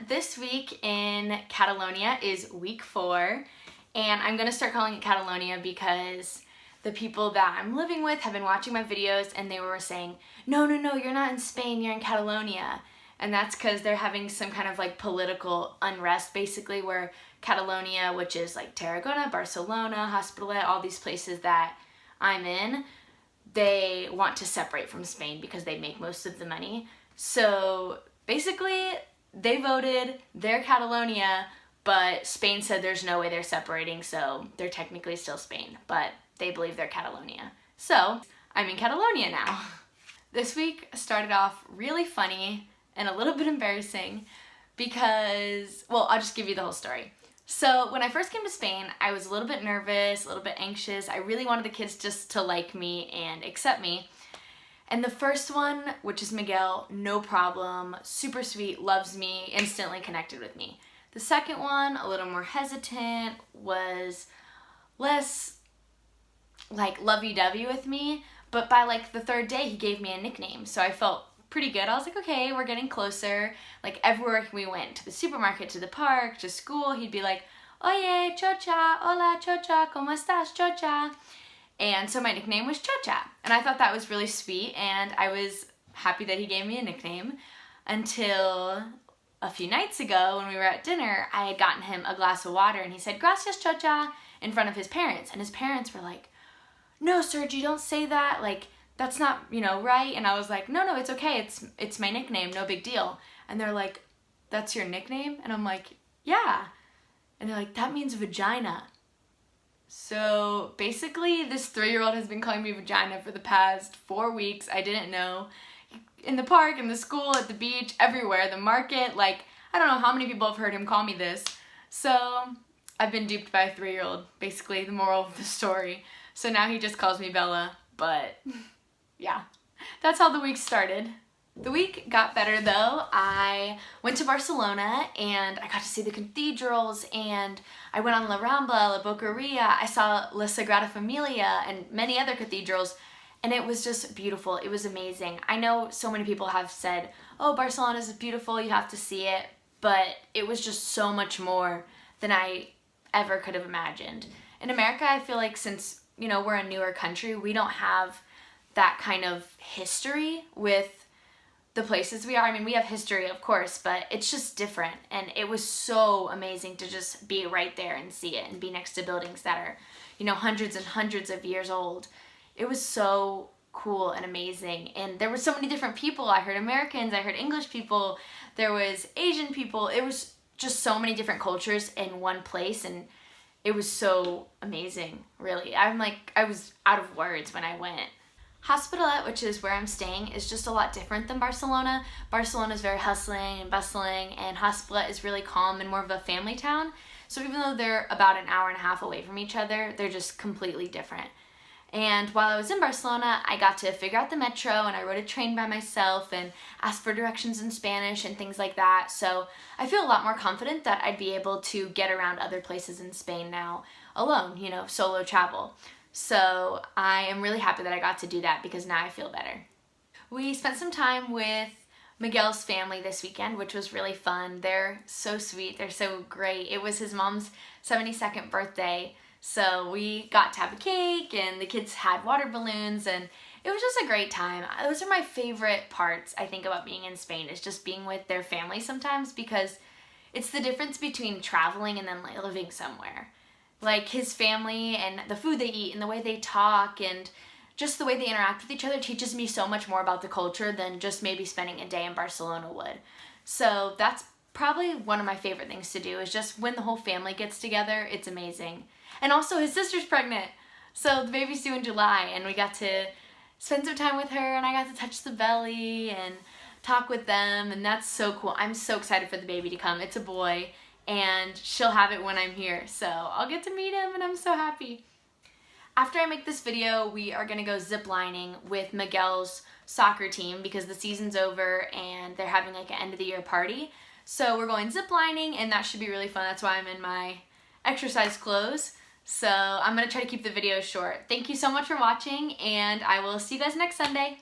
this week in Catalonia is week 4, and I'm gonna start calling it Catalonia because the people that I'm living with have been watching my videos and they were saying, no, you're not in Spain, you're in Catalonia. And that's because they're having some kind of like political unrest basically, where Catalonia, which is like Tarragona, Barcelona, Hospitalet, all these places that I'm in, they want to separate from Spain because they make most of the money. So basically they voted they're Catalonia, but Spain said there's no way they're separating, so they're technically still Spain, but they believe they're Catalonia. So I'm in Catalonia now. This week started off really funny and a little bit embarrassing because, well, I'll just give you the whole story. So when I first came to Spain, I was a little bit nervous, a little bit anxious. I really wanted the kids just to like me and accept me. And the first one, which is Miguel, no problem, super sweet, loves me, instantly connected with me. The second one, a little more hesitant, was less like lovey-dovey with me, but by like the third day he gave me a nickname, so I felt pretty good. I was like, okay, we're getting closer. Like everywhere we went, to the supermarket, to the park, to school, he'd be like, oye, Chocha, hola, Chocha, ¿cómo estás, Chocha? And so my nickname was Chocha, and I thought that was really sweet, and I was happy that he gave me a nickname until a few nights ago when we were at dinner. I had gotten him a glass of water, and he said, gracias, Chocha, in front of his parents, and his parents were like, no, Sergi, don't say that, like, that's not, right? And I was like, no, it's okay, it's my nickname, no big deal. And they're like, that's your nickname? And I'm like, yeah. And they're like, that means vagina. So basically this 3-year-old has been calling me vagina for the past 4 weeks. I didn't know. In the park, in the school, at the beach, everywhere, the market, like, I don't know how many people have heard him call me this. So I've been duped by a 3-year-old, basically the moral of the story. So now he just calls me Bella, but yeah, that's how the week started. The week got better though. I went to Barcelona and I got to see the cathedrals, and I went on La Rambla, La Boqueria. I saw La Sagrada Familia and many other cathedrals, and it was just beautiful. It was amazing. I know so many people have said, oh, Barcelona is beautiful, you have to see it, but it was just so much more than I ever could have imagined. In America, I feel like since, we're a newer country, we don't have that kind of history with the places we are. I mean, we have history, of course, but it's just different. And it was so amazing to just be right there and see it and be next to buildings that are, hundreds and hundreds of years old. It was so cool and amazing. And there were so many different people. I heard Americans, I heard English people, there was Asian people. It was just so many different cultures in one place, and it was so amazing, really. I was out of words when I went. Hospitalet, which is where I'm staying, is just a lot different than Barcelona. Barcelona is very hustling and bustling, and Hospitalet is really calm and more of a family town. So even though they're about an hour and a half away from each other, they're just completely different. And while I was in Barcelona, I got to figure out the metro, and I rode a train by myself and asked for directions in Spanish and things like that. So I feel a lot more confident that I'd be able to get around other places in Spain now alone, solo travel. So I am really happy that I got to do that because now I feel better. We spent some time with Miguel's family this weekend, which was really fun. They're so sweet. They're so great. It was his mom's 72nd birthday. So we got to have a cake, and the kids had water balloons, and it was just a great time. Those are my favorite parts, I think, about being in Spain, is just being with their family sometimes, because it's the difference between traveling and then living somewhere. Like his family and the food they eat and the way they talk and just the way they interact with each other teaches me so much more about the culture than just maybe spending a day in Barcelona would. So that's probably one of my favorite things to do, is just when the whole family gets together. It's amazing. And also his sister's pregnant, so the baby's due in July, and we got to spend some time with her, and I got to touch the belly and talk with them, and that's so cool. I'm so excited for the baby to come. It's a boy, and she'll have it when I'm here, so I'll get to meet him, and I'm so happy. After I make this video, we are gonna go zip lining with Miguel's soccer team because the season's over and they're having like an end of the year party. So we're going zip lining, and that should be really fun. That's why I'm in my exercise clothes. So I'm gonna try to keep the video short. Thank you so much for watching, and I will see you guys next Sunday.